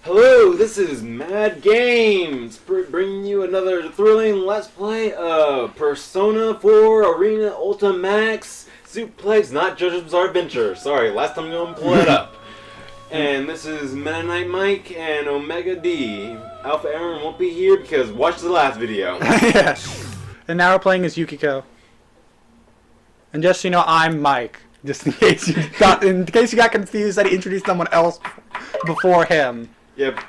Hello, this is M.A.D Games, bringing you another thrilling Let's Play of Persona 4 Arena Ultimax Suplex Not Jojo's Bizarre Adventure. Sorry, last time I'm going to pull that up. And this is Meta Knight Mike and Omega D. Alpha Aaron won't be here because watch the last video. Yeah. And now we're playing as Yukiko. And just so you know, I'm Mike. Just in case you got confused that he introduced someone else before him. Yep.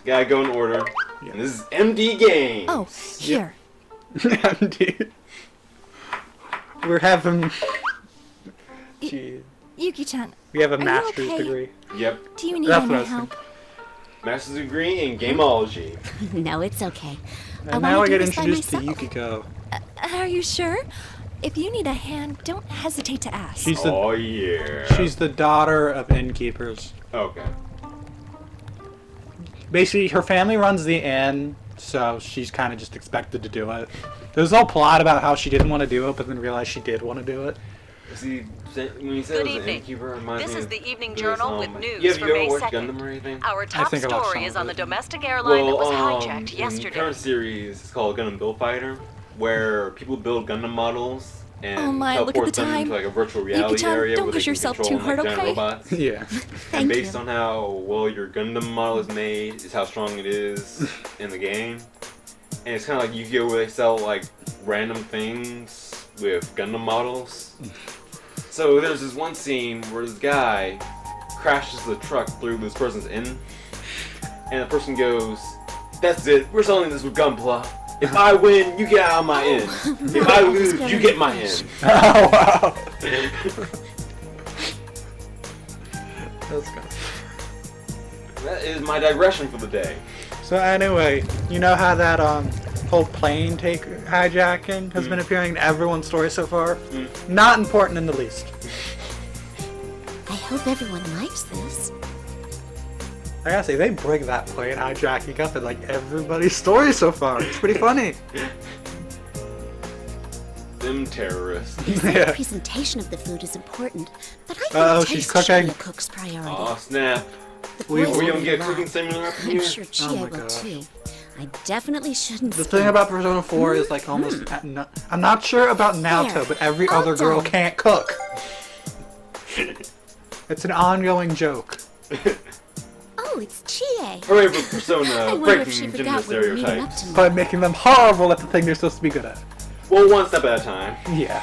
Gotta go in order. Yeah. And this is M.D Games. Oh, here. Yep. M.D. We're having... Yuki-chan. We have a master's degree. Yep. Do you need any help? Master's degree in gameology. No, it's okay. And now I get introduced to Yukiko. Are you sure? If you need a hand, don't hesitate to ask. She's the daughter of innkeepers. Okay. Basically, her family runs the inn, so she's kind of just expected to do it. There's a whole plot about how she didn't want to do it, but then realized she did want to do it. See, when you said it was an innkeeper, This is the Evening Journal with news have for you May ever watched 2nd. Gundam or anything? Our top story is on the domestic airline that was hijacked yesterday. The current series is called Gundam Build Fighter, where people build Gundam models and teleport them into like a virtual reality area don't where they push can yourself control too hard, giant okay? robots. Yeah. And based on how well your Gundam model is made is how strong it is in the game. And it's kind of like Yu-Gi-Oh! Where they sell like random things with Gundam models. So there's this one scene where this guy crashes the truck through this person's inn, and the person goes, "That's it, we're selling this with Gunpla. If I win, you get out of my inn. If I lose, you get my inn." Oh, wow. That's good. That is my digression for the day. So anyway, you know how that whole plane hijacking has been appearing in everyone's story so far? Not important in the least. I hope everyone likes this. I gotta say, they bring that plane hijacking up in like everybody's story so far. It's pretty funny. Them terrorists. The presentation of the food is important, but I think she's taste should cooking. be a cook's priority. Aw, snap. We don't get a cooking simulator up I'm here? sure Chie Oh my will gosh. too. I definitely shouldn't. The thing about Persona 4 is like almost... I'm not sure about Naoto, but every other girl can't cook. It's an ongoing joke. Oh, it's Chie. Hooray for Persona I wonder if breaking she gender forgot we were meeting up stereotypes. tomorrow. By making them horrible at the thing they're supposed to be good at. Well, one step at a time. Yeah.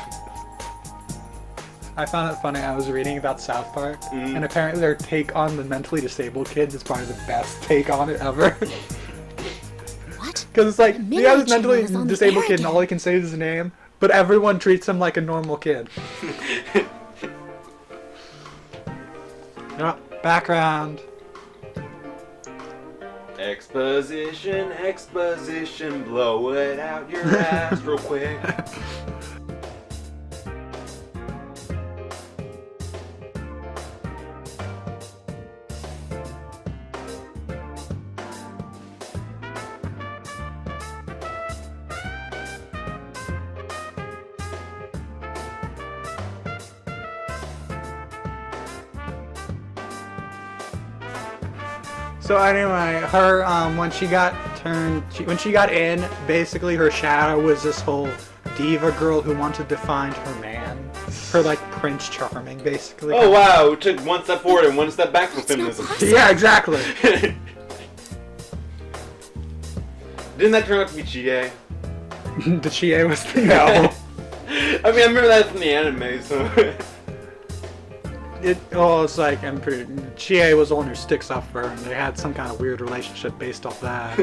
I found it funny, I was reading about South Park, and apparently their take on the mentally disabled kids is probably the best take on it ever. What? Because it's like, you have this mentally Channel is on the disabled air kid and all he can say is his name, but everyone treats him like a normal kid. Background. Exposition, exposition, blow it out your ass real quick. So anyway, her when she got in, basically her shadow was this whole diva girl who wanted to find her man, her like Prince Charming, basically. Oh wow, it took one step forward and one step back for feminism. Yeah, exactly. Didn't that turn out to be Chie? The Chie was the no. I mean, I remember that from the anime, so. It's like Chie was the one who sticks up for her, and they had some kind of weird relationship based off that.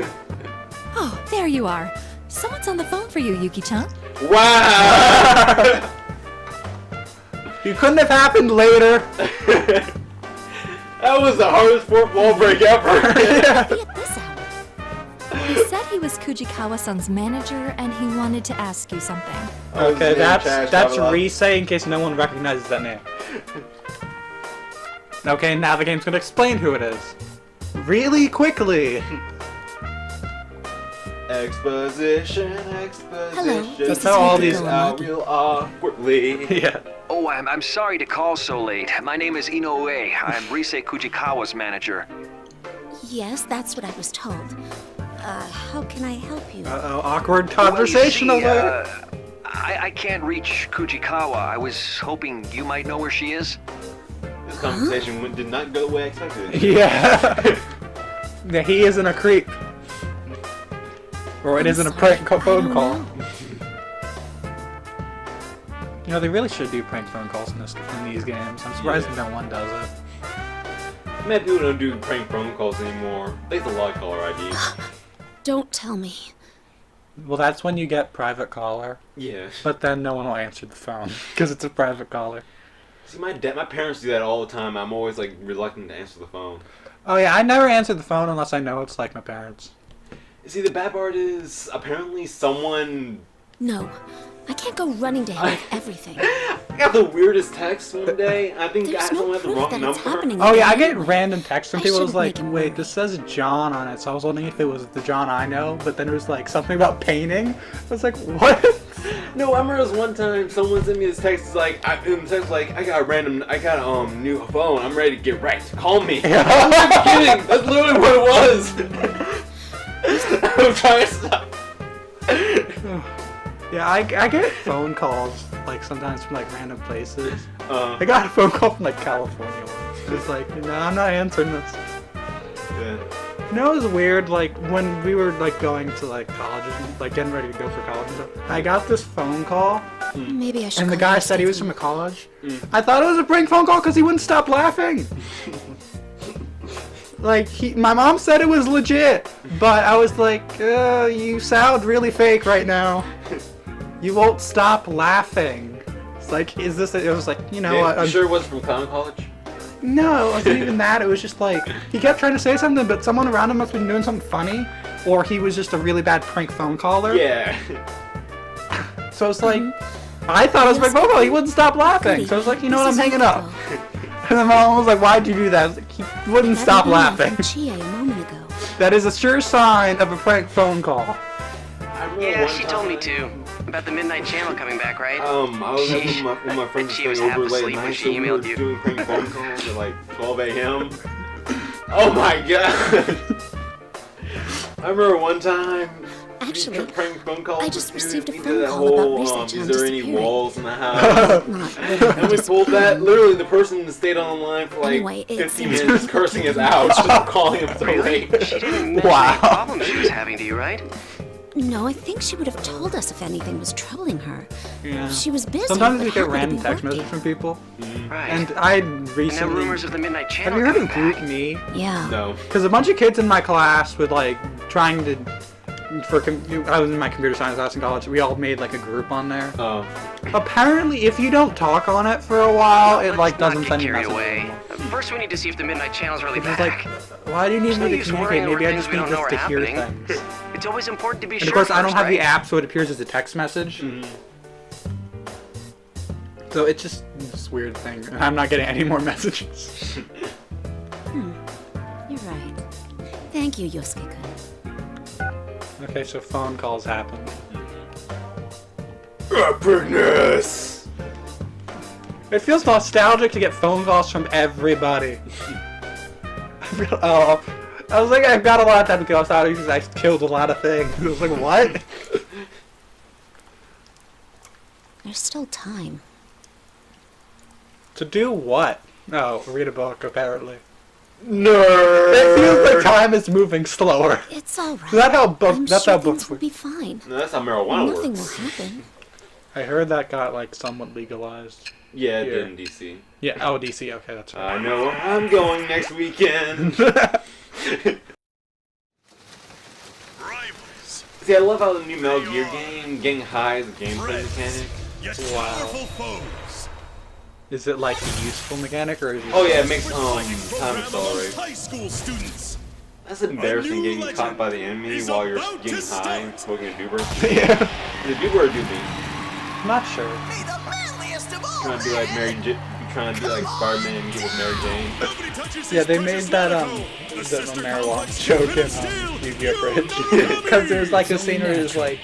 Oh, there you are. Someone's on the phone for you, Yuki-chan. Wow! You couldn't have happened later. That was the hardest fourth wall break ever. Be at this hour. He said he was Kujikawa-san's manager, and he wanted to ask you something. Okay, that's Rise in case no one recognizes that name. Okay, now the game's gonna explain who it is. Really quickly. Exposition, Hello, exposition. this That's how all these out real awkwardly. Yeah. Oh, I'm sorry to call so late. My name is Inoue. I'm Rise Kujikawa's manager. Yes, that's what I was told. How can I help you? Uh-oh, awkward conversation alert. I can't reach Kujikawa. I was hoping you might know where she is. This conversation did not go the way I expected it. Yeah. Yeah, he isn't a creep. Or it isn't a prank phone call. You know, they really should do prank phone calls in these games. I'm surprised no one does it. Man, people don't do prank phone calls anymore. They have a lot of caller ID. Don't tell me. Well, that's when you get private caller. Yeah. But then no one will answer the phone because it's a private caller. See, my parents do that all the time. I'm always like reluctant to answer the phone. Oh yeah, I never answer the phone unless I know it's like my parents. See, the bad part is apparently someone. No, I can't go running to him with everything. I got the weirdest text one day. I think There's someone no had the proof wrong that number. it's happening. Oh yeah, I again. get random texts from I people. It was shouldn't like, make him wait, worry. this says John on it, so I was wondering if it was the John I know. But then it was like something about painting. I was like, what? No, I remember this one time someone sent me this text. It's like, I got a new phone. I'm ready to get right. Call me. I'm not kidding. That's literally what it was. I'm trying to stop. Yeah, I get phone calls like sometimes from like random places. Uh, I got a phone call from like California once. It's like, no, I'm not answering this. yeah. You know, it was weird. Like when we were like going to like college, and, like getting ready to go for college and stuff. I got this phone call, Maybe I should. and the call guy you, said he was Stephen. from a college. I thought it was a prank phone call because he wouldn't stop laughing. Like my mom said it was legit, but I was like, you sound really fake right now. You won't stop laughing. It's like, is this? It was like, you know what? You sure it wasn't from clown college? No, it wasn't even that. It was just like he kept trying to say something, but someone around him must have been doing something funny, or he was just a really bad prank phone caller. Yeah. So it's like, I thought it was a prank phone call. He wouldn't stop laughing. Goody. So I was like, you know what? I'm This is hanging up. Yukiko. And then mom was like, why'd you do that? I was like, he wouldn't That stop email laughing. from Chie a moment ago. That is a sure sign of a prank phone call. I remember Yeah, one she told me time, too. About the Midnight Channel coming back, right? I was with my friends She was staying half over late at asleep when night, she so we were emailed you. doing prank phone calls at like 12 a.m. Oh my god! I remember one time. Actually, we did prank phone calls. I just with you, received a we phone did that call about whole, research is on there any disappearing. walls in the house? Not And really. we pulled that. Literally, the person stayed on the line for like Anyway, it 15 seems minutes, cursing us out, just calling him so Really? late. She didn't mention Wow. any problems she was having to you, right? No, I think she would have told us if anything was troubling her. Yeah. She was busy. Sometimes but we get happy to random be text working. messages from people, Right. and I And now recently. rumors of the Midnight Have Channel you heard of coming Group back. Me? Yeah. No. Because a bunch of kids in my class would like trying to. I was in my computer science class in college. We all made like a group on there. Oh. Apparently, if you don't talk on it for a while, it Let's like not doesn't get send you carried messages away. anymore. First, we need to see if the Midnight Channel's really It's like, back. why do you need There's no me to use communicate? worrying over Maybe I things just we need don't know this are to hear happening. things. It's always important to be And sure of course, I don't first, have the right? app, so it appears as a text message. So it's just this weird thing. And I'm not getting any more messages. You're right. Thank you, Yosuke-kun. Okay, so phone calls happen. Happiness! It feels nostalgic to get phone calls from everybody. Oh, I was like, I've got a lot of time to kill nostalgia because I killed a lot of things. I was like, what? There's still time. To do what? Oh, read a book, apparently. Nerd! It feels like time is moving slower. It's all right. That's how I'm that's sure how things books will work. be fine. No, that's how marijuana Nothing will works. happen. I heard that got like somewhat legalized. Yeah, it Here. did in DC. Yeah, oh, DC, okay, that's right. I know where I'm going next weekend. Rivals, See, I love how the new Metal Gear game, getting high is a gameplay friends, mechanic. yet Wow. powerful foes. Is it like a useful mechanic or is it? Oh yeah, it makes Psychic time program accelerate. amongst high school students. That's embarrassing A new getting legend caught by the enemy is while you're about getting to high and start. smoking a doober. Yeah, Is it doober or doobie? not sure. Trying to be like trying to be like Spider-Man and get with Mary Jane. Nobody touches Yeah, his they made precious that medical. the Assistant marijuana Robots, joke Red in Steel, Yu-Gi-Oh! Bridge Yummy. because there's like a scene where it's like,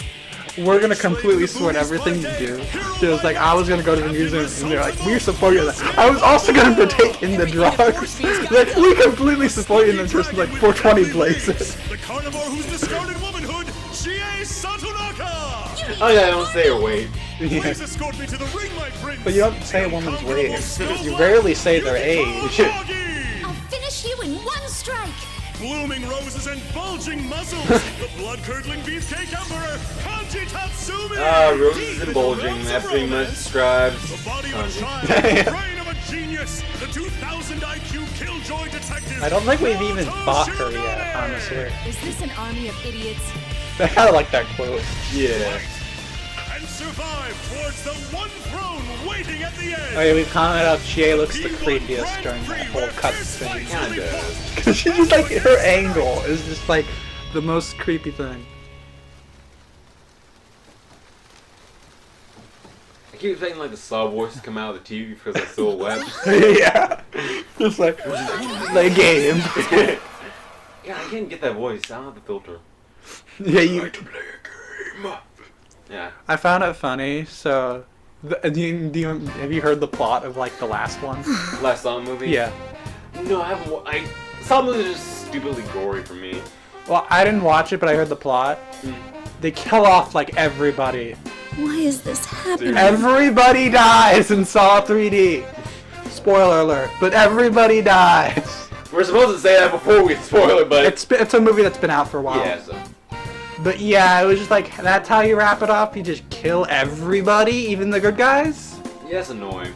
we're gonna completely support everything you do. So it was like, I was gonna go to the museum, and they're like, we support you. I was also gonna partake in the drugs. Like, we completely support you, and then just like 420 places. The carnivore who's discarded womanhood, Chie Satonaka! Oh yeah, I don't say her weight. Please escort me to the ring, my prince! But you don't say a woman's weight. You rarely say their age. I'll finish you in one strike. Blooming roses and bulging muscles, the blood-curdling beefcake emperor, Kanji Tatsumi! Roses and bulging, that pretty much describes The body of a Kanji. child, the brain of a genius, the 2,000 IQ killjoy detective. I don't think we've even fought her yet, honestly. Is this an army of idiots? I kind of like that quote. Yeah. And survive towards the one throne waiting at the end. Oh yeah, we've commented out Chie looks the creepiest during that whole cutscene. Kinda. Because she's just like, her angle is just like the most creepy thing. I keep expecting like the sub voices come out of the TV because it's so wet. Yeah. Just like, play a game. Yeah, I can't get that voice. I don't have the filter. Yeah, you. Yeah. I found it funny, so. Have you heard the plot of like the last one? Last Song movie? Yeah. No, I haven't. Song movies are just stupidly gory for me. Well, I didn't watch it, but I heard the plot. They kill off like everybody. Why is this happening? Everybody dies in Saw 3D. Spoiler alert, but everybody dies. We're supposed to say that before we spoil it, but It's a movie that's been out for a while. yeah. So. But yeah, it was just like, that's how you wrap it up? You just kill everybody, even the good guys? Yeah, it's annoying.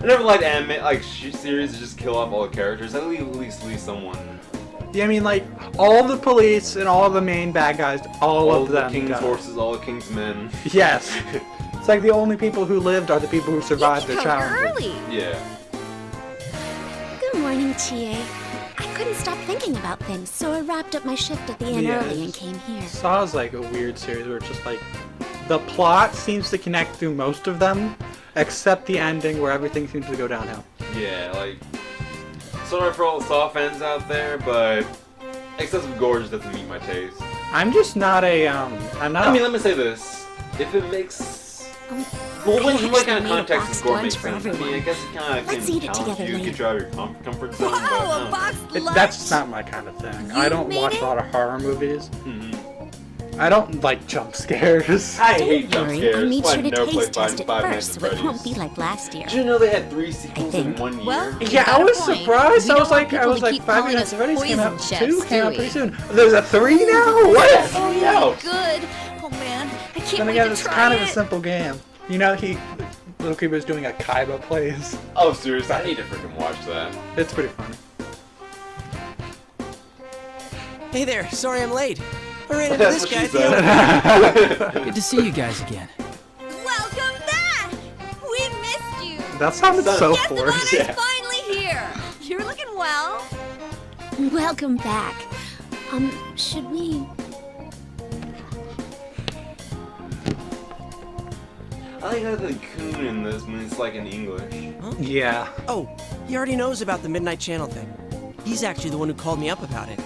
I never liked anime series that just kill off all the characters. At least someone. Yeah, I mean, like, all the police and all the main bad guys, all of the them king's died. horses, all the king's men. Yes. It's like the only people who lived are the people who survived their Yukiko, challenges. early. Yeah. Good morning, Chie. I couldn't stop thinking about things, so I wrapped up my shift at the inn Yeah, early and came here. Saw is like a weird series where it's just like, the plot seems to connect through most of them, except the ending where everything seems to go downhill. Yeah, like, sorry for all the Saw fans out there, but excessive gore just doesn't meet my taste. I'm just not a, I'm not I mean, let me say this. If it makes... Well, what kind of context does gore make sense? I mean, I guess it kind of Let's can eat it challenge together you, later. get you out of your comfort zone, but... Whoa, I a don't know. boxed lunch? that's not my kind of thing. I don't made watch it? a lot of horror movies. Mhm. I don't like jump scares. I hate Don't jump worry, scares. I made Why sure to never play taste test it Five first, Nights so at it won't Freddy's. be like last year. Did you know they had 3 sequels in think. 1 year? Well, Yeah, got I a was point. surprised. We I don't was want like, I people was to like, keep Five calling Nights at us Freddy's came out. poison 2 chefs, came do out we? pretty soon. There's a 3 now. What? Oh, Yeah. yeah, good. Oh man, I can't Then wait again, to it's try kind it. of a simple game. You know, Little Cooper was doing a Kaiba plays. Oh, seriously, I need to freaking watch that. It's pretty funny. Hey there, sorry I'm late. I ran into That's this what guy she at the said. Good to see you guys again. Welcome back. We missed you. That sounded so Guest of forced. honor's Yeah. finally here. You're looking well. Welcome back. Should we... I like how the coon in this when it's like in English. Yeah. Oh, he already knows about the Midnight Channel thing. He's actually the one who called me up about it.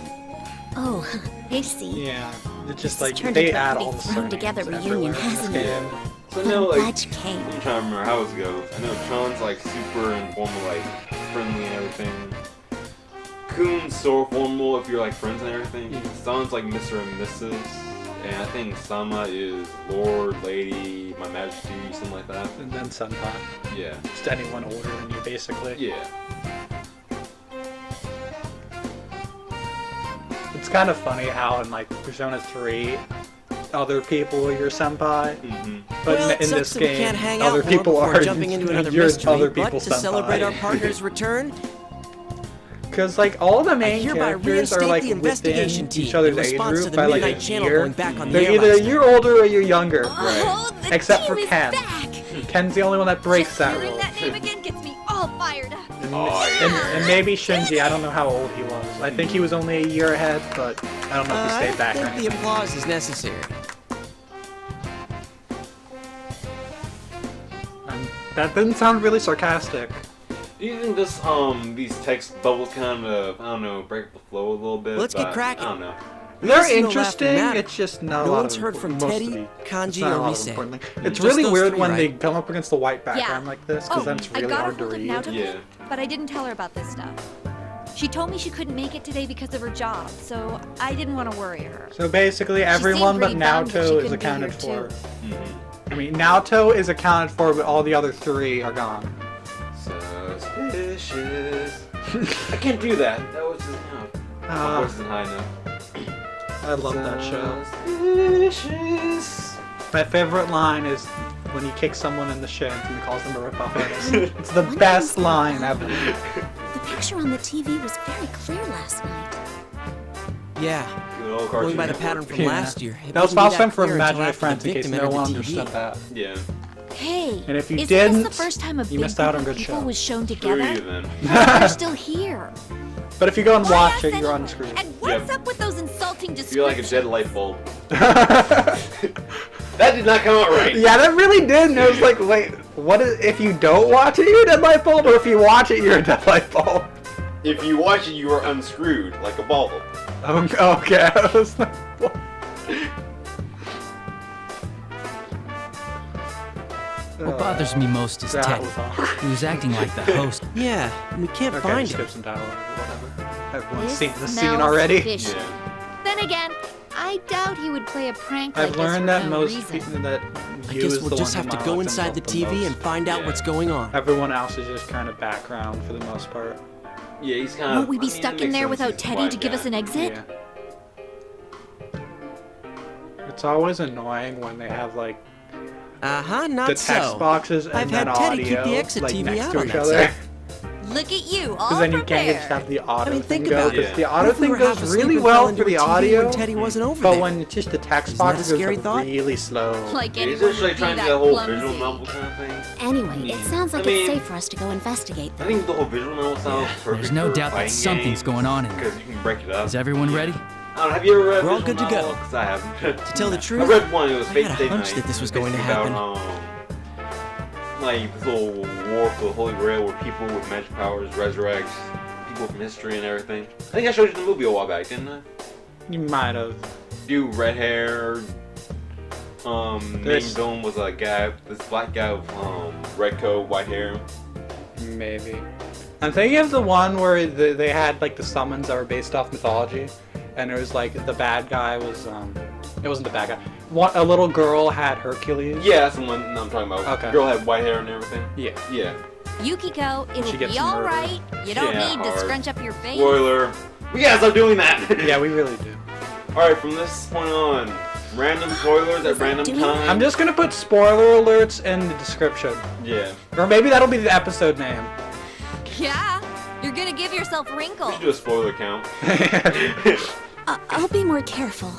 Oh, I see. Yeah. It's just This like has turned they into a add pretty all the thrown surnames together reunion, everywhere in this hasn't it? game. So I I'm know, like, glad you came. I'm trying to remember how it goes. I know Tron's like super informal, like friendly and everything. Coon's so formal if you're like friends and everything. Stan's like Mr. and Mrs. And I think Sama is Lord, Lady, My Majesty, something like that. And then Senpai. Yeah. Just anyone older than you, basically. Yeah. It's kind of funny how in like Persona 3, other people are your senpai, Mm-hmm. but well, it in sucks this that we game, can't hang other out more people before are jumping into another your mystery, other but people's to celebrate our senpai. partner's return, Because like all the main hereby characters are reinstate like the investigation within team each in other's age response to group the by like Midnight a Channel year. going back on the They're air either a last year older or you're younger. Oh, the Except for team is Ken. back. Ken's the only one that breaks Just that hearing rule. that name again gets me all fired up. And, Oh, and maybe Shinji, I don't know how old he was. I think he was only a year ahead, but I don't know if he I stayed back or think the anything. applause is necessary. That didn't sound really sarcastic. Do you think these text bubbles kind of, I don't know, break up the flow a little bit? Let's get But cracking. I don't know. They're Listen, no interesting. laughing It's just not a No lot one's of heard from most of Teddy, the- Kanji, it's not a or lot of Mise. important things. Just It's really those weird three, when they right? come up against the white Yeah. background like this, because then it's I really got a hard to hold of read. Naoto, Yeah. but I didn't tell her about this stuff. She told me she couldn't make it today because of her job, so I didn't want to worry her. So basically, seemed everyone but pretty bummed that she Naoto is couldn't be accounted here, for. too. I mean, Naoto is accounted for, but all the other three are gone. Suspicious. I can't do that. That was just enough. My voice isn't high enough. I love that show. Suspicious. My favorite line is when he kicks someone in the shins and he calls them a rip-off artist. It's the best line ever. The picture on the TV was very clear last night. Yeah. Good old Going by the Cartoon pattern Network. from last year. It That was wouldn't be false time for clear until Imaginary after the Friends, in case victim no entered one the TV. understood that. Yeah. Hey, And if you isn't didn't, this the first time a you big missed out group on of good people show. was shown Screw together? you then. They're still here. But if you go and watch Why it, us you're anyway? unscrewed. And what's Yep. up with those insulting I feel like a descriptions? dead light bulb. That did not come out right. Yeah, that really did. And it was like, wait, what is, if you don't watch it, you're a dead light bulb, or if you watch it, you're a dead light bulb? If you watch it, you are unscrewed like a bulb. Okay. I was like, what? What bothers me most is That Teddy. was awkward. He was acting like the host. Yeah, and we can't Okay, find skip him. some dialogue or whatever. Everyone's This seen the scene smells already. fishy. Yeah. Then again, I doubt he would play a prank I've like this learned for that no most reason. people that I you guess is we'll the just one have who to go monologue inside the themselves TV most. and find out Yeah. what's going on. Everyone else is just kind of background for the most part. Yeah, he's kind of. Won't we be stuck in there without Teddy to give us an exit? Yeah. It's always annoying when they have like Uh-huh, not the text so. boxes and I've then had Teddy audio keep the exit like TV next out to on each that other. side. Look at you, all Because then you prepared. can't just have the auto mean, thing think go. about it. Because the Yeah. auto What if we thing were goes half asleep really and well fell for into the a TV audio, when Teddy wasn't over but there? when it's just the text Isn't that box a goes scary thought? really slow. Like He's anyone just like would be trying to that do the whole clumsy. visual novel kind of thing. Anyway, it sounds like I mean- it's safe for us to go investigate I them. think the whole visual novel sounds perfect. There's no for doubt that fighting something's going on in there. because you can break it up. Is everyone ready? I don't know, have you ever read We're all visual good to go. novel? 'Cause I haven't. To tell the I truth, read one. It was I Fate had a Stay hunch Night. that this was It's going to basically happen. about, like this little war for the Holy Grail, where people with magic powers resurrect people from history and everything. I think I showed you the movie a while back, didn't I? You might have. Dude, red hair. Main There's- villain was a guy, this black guy with red coat, white hair. Maybe. I'm thinking of the one where they had like the summons that were based off mythology, and it was like the bad guy was it wasn't the bad guy. A little girl had Hercules. Yeah, that's the one I'm talking about. Okay. The girl had white hair and everything. Yeah. Yeah. Yukiko, She it'll gets be all murdered. right. You don't Yeah, need to hard. scrunch up your face. Spoiler. We gotta stop doing that. Yeah, we really do. Alright, from this point on, random spoilers at random doing times. I'm just gonna put spoiler alerts in the description, Yeah. or maybe that'll be the episode name. Yeah, you're gonna give yourself We wrinkles. should do a spoiler count. I'll be more careful.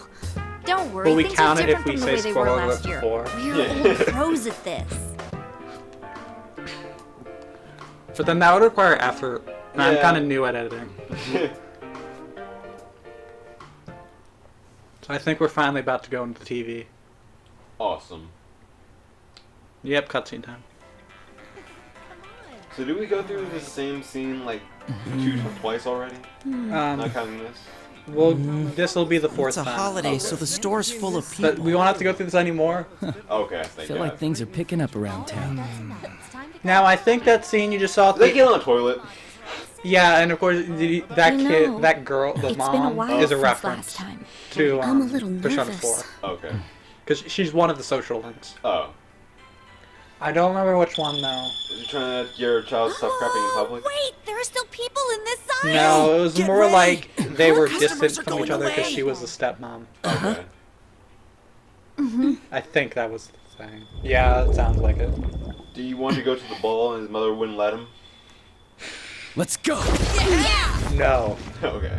Don't worry, Will we things count are it if different we from the say way they were spoiler last alert year. before? We're Yeah. old pros at this. But then that would require effort, and I'm Yeah. kind of new at editing. So I think we're finally about to go into the TV. Awesome. Yep, cutscene time. So did we go through the same scene like twice already? Not counting this. Well, this will be the fourth it's a time. holiday, so the store's full of people. But we won't have to go through this anymore. Okay, I thank feel God. like things are picking up around town. Now I think that scene you just saw. Did they get on the toilet? Yeah, and of course that I kid, know. that girl, the It's been a mom, while is a since reference Last time. to I'm a little Persona nervous. 4, Okay. because she's one of the social links. Oh. I don't remember which one though. Was you trying to get your child to stop crapping in public? Wait, there are still people in this side. No, it was Get more ready. like they More were customers distant are from each going other because away. she was the stepmom. Okay. I think that was the thing. Yeah, it sounds like it. Do you want to go to the ball and his mother wouldn't let him? Let's go! No. Okay.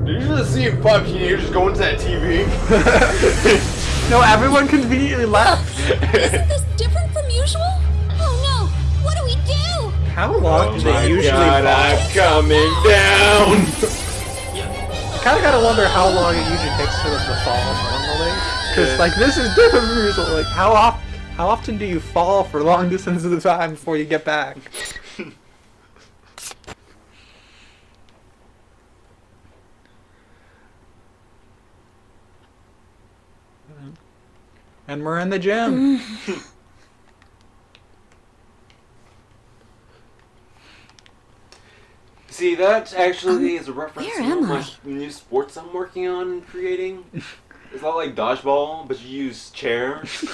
Do you usually see 5 teenagers go into that TV? No, everyone conveniently left. Isn't this different from usual? Oh no! What do we do? How long do Oh my they usually God, fall? I'm coming down! I kind of gotta wonder how long it usually takes for them to fall normally. Because like this is different from usual. Like how often do you fall for long distances of the time before you get back? And we're in the gym. See, that actually is a reference where to am my I? new sports I'm working on and creating. It's not like dodgeball, but you use chairs.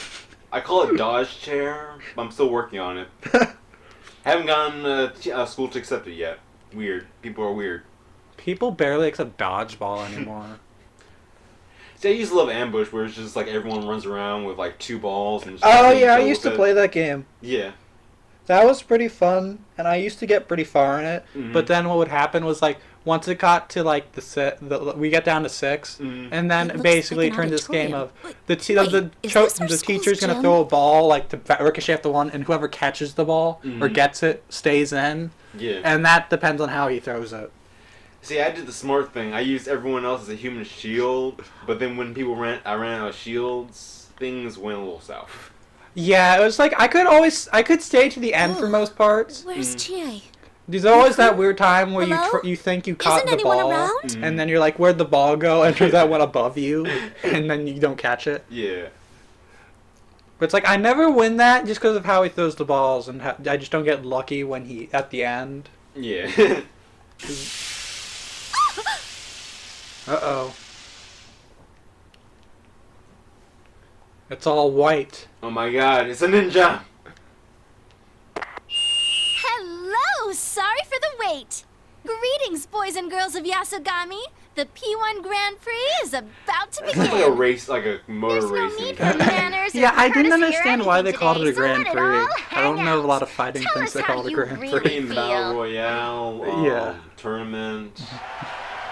I call it dodge chair, but I'm still working on it. Haven't gotten school to accept it yet. Weird. People are weird. People barely accept dodgeball anymore. See, I used to love Ambush, where it's just like everyone runs around with like 2 balls and. Oh just yeah, I go used to with it. play that game. Yeah. That was pretty fun, and I used to get pretty far in it. Mhm. But then what would happen was like once it got to like we get down to 6, and then It looks basically like it an turned this game auditorium. of Wait, the is this our the school's teacher's gonna gym? throw a ball like to ricochet off the one, and whoever catches the ball or gets it stays in, Yeah. and that depends on how he throws it. See, I did the smart thing. I used everyone else as a human shield, but then when people ran out of shields, things went a little south. Yeah, it was like I could stay to the end for most parts. Where's Chie? There's always that weird time where Hello? you think you caught Isn't the anyone ball, around? and then you're like, where'd the ball go? And turns out it went above you, and then you don't catch it. Yeah. But it's like I never win that just because of how he throws the balls, and I just don't get lucky when he at the end. Yeah. Uh-oh. It's all white. Oh my god, it's a ninja! Hello! Sorry for the wait. Greetings, boys and girls of Yasogami. The P1 Grand Prix is about to It's like a begin. race, like a motor There's no racing. need for manners Yeah, or I didn't courtesy or understand why they anything called it a today, so Grand let it Prix. all I don't hang know a out. lot of fighting Tell things us they how call it a you Grand really Prix. In Battle feel. Royale, Yeah. tournament,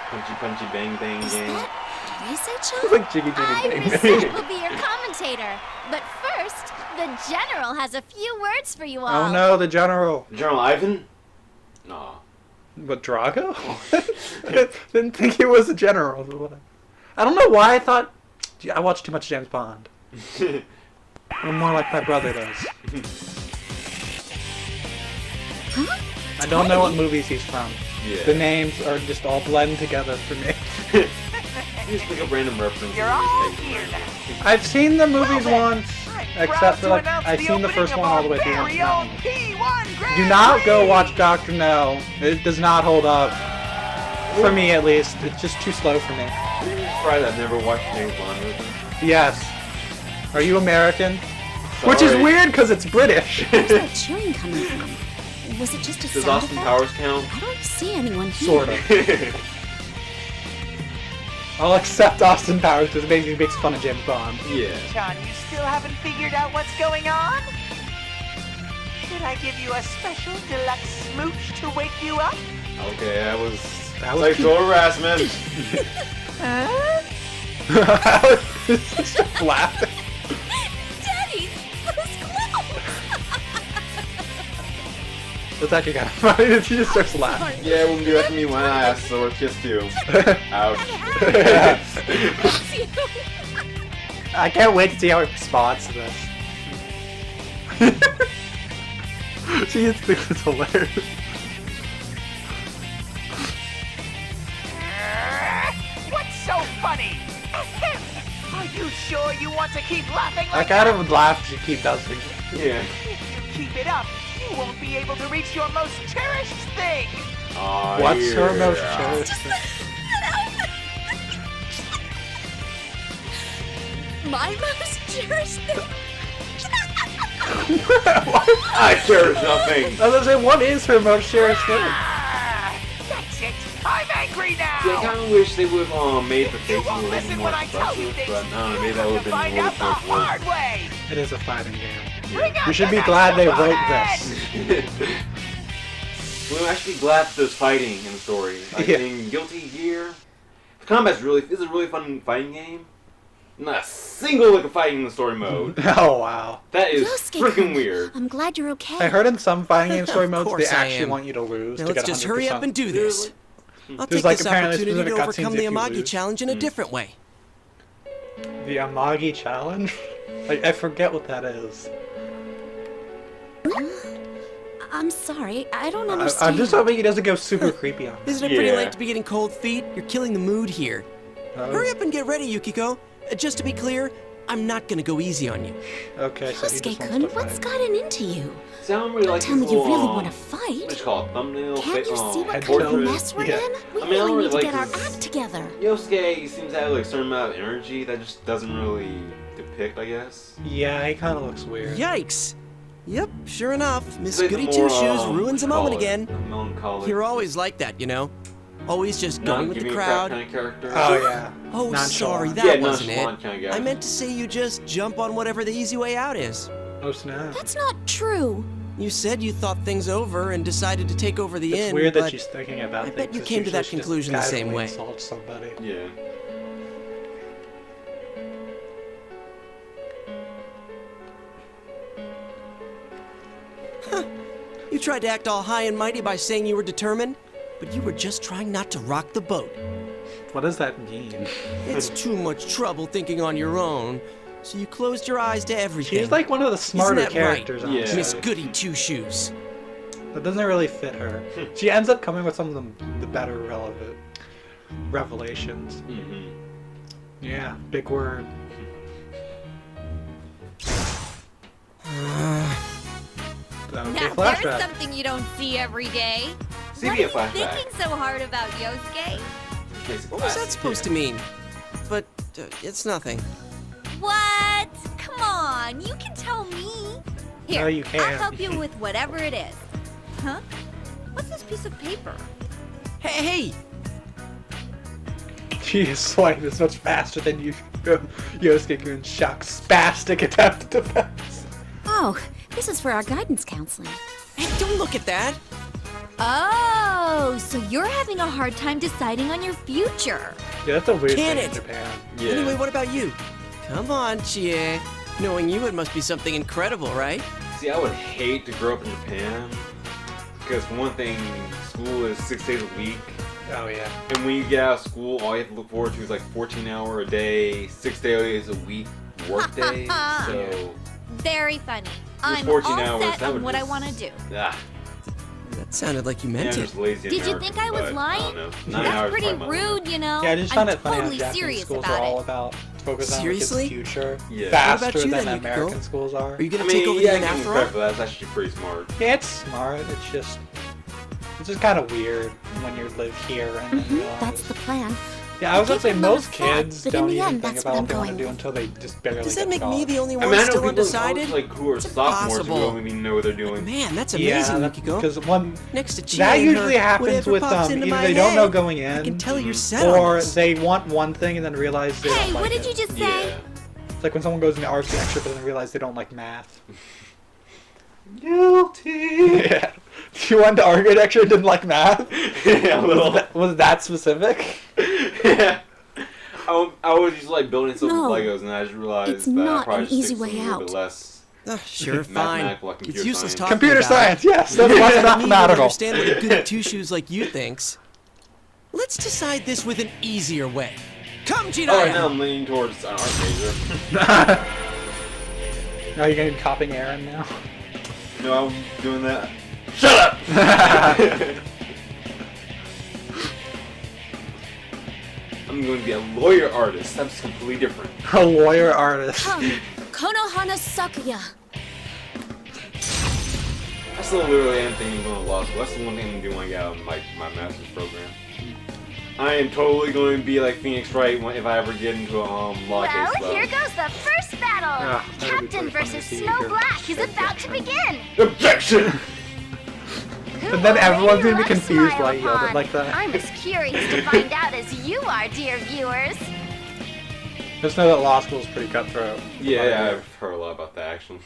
punchy bang bang Is game. that Teresa It's Chan? like Jiggy Jiggy I, Bang Research, Bang. will be your commentator. But first, the General has a few words for you all. Oh no, the General. General Ivan? Nah. What, Drago? Didn't think he was a general. I don't know why I thought... I watched too much James Bond. I'm more like my brother does. Huh? I don't know what movies he's from. Yeah. The names are just all blend together for me. You just pick up random references. You're and just all make them here random. I've seen the movies once, I'm except proud for to like announce I've seen the first opening one of all the way our through. very own P1 Grand Do not go Prix. watch Dr. No. It does not hold up. For me, at least. It's just too slow for me. Are you surprised I've never watched James Bond movies? Yes. Are you American? Which is Sorry. weird because it's British. Where's that chewing coming from? Was it just a Does sound Austin effect? Powers count? I don't see anyone here. Sort of. I'll accept Austin Powers because it makes fun of James Bond. Yeah. Chan, you still haven't figured out what's going on? Should I give you a special deluxe smooch to wake you up? Okay, that was That was sexual harassment. Huh? It's just laughing. Daddy, those clothes! That's actually kind of funny that she just starts laughing. Yeah, when you ask me when I asked, so it's just you. Ouch. I can't wait to see how it responds to this. She just thinks it's hilarious. What's so funny? Are you sure you want to keep laughing I like kind that? of would laugh if she keep does things. Yeah. If you keep it up, you won't be able to reach your most cherished thing. Oh, What's her yeah. most cherished thing? My most cherished thing. I cherish nothing. I was gonna say, what is her most cherished thing? Ah, that's it. I'm angry now. See, I kind of wish they would have made the You faces a won't little listen more when I tell you expressive, things. but I don't know, maybe You're that would going have to been a find little out the more hard way. It is a fighting game. Bring out You should the be glad they wrote Machiavellian. Well, I'm actually glad that there's fighting in the story. Like Yeah. in Guilty Gear, the combat's this is a really fun fighting game. Not a single lick of fighting in the story mode. Oh wow. That is Yosuke-kun, freaking weird. I'm glad you're okay. I heard in some fighting game story Of modes they course I actually am. want you to lose Now to let's get 100%. just hurry up and do this. I'll There's take like this apparently opportunity to specific overcome cutscenes the if you M.A.D lose. challenge in a different way. The Amagi challenge? I forget what that is. I'm sorry, I don't understand. I'm just hoping he doesn't go super creepy on me. Isn't it pretty Yeah. late to be getting cold feet? You're killing the mood here. Hurry up and get ready, Yukiko. Just to be clear, I'm not gonna go easy on you. Okay, so he just wants to Yosuke-kun, fight. what's gotten into you? See, I don't really like Tell me this you little, really want to fight. What you call it? Thumbnail. Can't you see what head kind of portrait. mess we're Yeah. in? We I mean, I don't really need to really get our like this. act together. Yosuke seems to have like a certain amount of energy that just doesn't really depict, I guess. Yeah, he kind of looks weird. Yikes! Yep, sure enough, Miss He's like Goody the Two more, Shoes ruins a what moment you call it, again. melancholic. You're always like that, you know? Always just going not with the giving a crap crowd. kind of character. Oh yeah. Oh, Nonchalant. sorry, Yeah, that wasn't it. nonchalant kind of guy. I meant to say you just jump on whatever the easy way out is. Oh snap. That's not true. You said you thought things over and decided to take over the It's inn, weird that but she's thinking about I things. bet you It's came to usually that she just conclusion the same casually way. insults somebody. Yeah. you tried to act all high and mighty by saying you were determined, but you were just trying not to rock the boat. What does that mean? It's too much trouble thinking on your own, so you closed your eyes to everything. She's like one of the smarter Isn't that characters on Yeah. the Miss show. Goody Two Shoes. That doesn't really fit her. She ends up coming with some of the better relevant revelations. Mm-hmm. Yeah, big word. Okay, Now, flashback. there's something you don't see every day. See What me are a you flashback. thinking so hard about, Yosuke? What was that supposed to mean? But it's nothing. What? Come on, you can tell me. Here, No, you I'll can't. help you with whatever it is. Huh? What's this piece of paper? Hey! She is swiping this much faster than you. Yosuke-kun shock spastic attempt to defense. Oh, this is for our guidance counseling. Hey, don't look at that! Oh, so you're having a hard time deciding on your future. Yeah, that's a weird Can thing in it? Japan. Yeah. Anyway, what about you? Come on, Chie. Knowing you, it must be something incredible, right? See, I would hate to grow up in Japan because for one thing, school is 6 days a week, Oh yeah. and when you get out of school, all you have to look forward to is like 14-hour a day, 6 days a week work day. So Very funny. With I'm 14 all hours, set that on would what I just- want to do. ah, That sounded like you yeah, I'm meant it. just lazy. Did you American, think I was but lying? I don't know. 9 That's hours pretty is probably my limit. rude, you know. Yeah, I just I'm found it funny totally how Japanese serious schools about are all it. about focus on the Seriously? kids' future Yeah. faster What about you than then, Yukiko? American schools are. Are you I gonna take mean, over yeah, the I inn give him after credit all? for that. That's actually pretty smart. Yeah, it's smart. It's just kind of weird when you live here and then realize. That's the plan. Yeah, I was I gonna say gave them a lot most of thought, kids but in don't the even end, think that's about what what they I'm want to going do with. until they just barely Does get that make to me the only I one mean, I know still people in college, undecided? like who are It's sophomores who impossible. don't even know what they're doing. Man, that's amazing, Yukiko. because one Next to Chie that and usually her, happens whatever with pops into either my they don't know head, going I in, can tell you're set on or this. they want one thing and then realize they Hey, don't like what did it. you just say? Yeah. It's like when someone goes into architecture but then realize they don't like math. Guilty. Yeah. You went to architecture and didn't like math? Yeah, a little. Was that specific? Yeah. I was just like building some No, Legos, and I just realized it's that I not probably an should easy stick way to a little bit out. less. Sure, fine. Mathematical, like It's computer useless science. talking Computer about science, it. yes. That's You what's don't mathematical. understand what a goody two-shoes like you thinks. Let's decide this with an easier way. Come, Jiraiya! Alright, now I'm leaning towards an art major. Now you're gonna be copying Aaron now? No, I'm doing that. Shut up! I'm going to be a lawyer artist. That's completely different. A lawyer artist. Come, Konohana Sakuya. I still literally am thinking of going to law school. That's the one thing I'm doing when I get out of my master's program. I am totally going to be like Phoenix Wright if I ever get into a law Well, case. though. here goes the first battle. Ah, that would be Captain pretty fun versus to see Snow here. Black is about to begin. Objection! Who And then will everyone's Lady gonna be Luck confused smile why he yelled it upon? like that. I'm as curious to find out as you are, dear viewers. Just know that law school is pretty cutthroat. Yeah, I've heard a lot about that actually.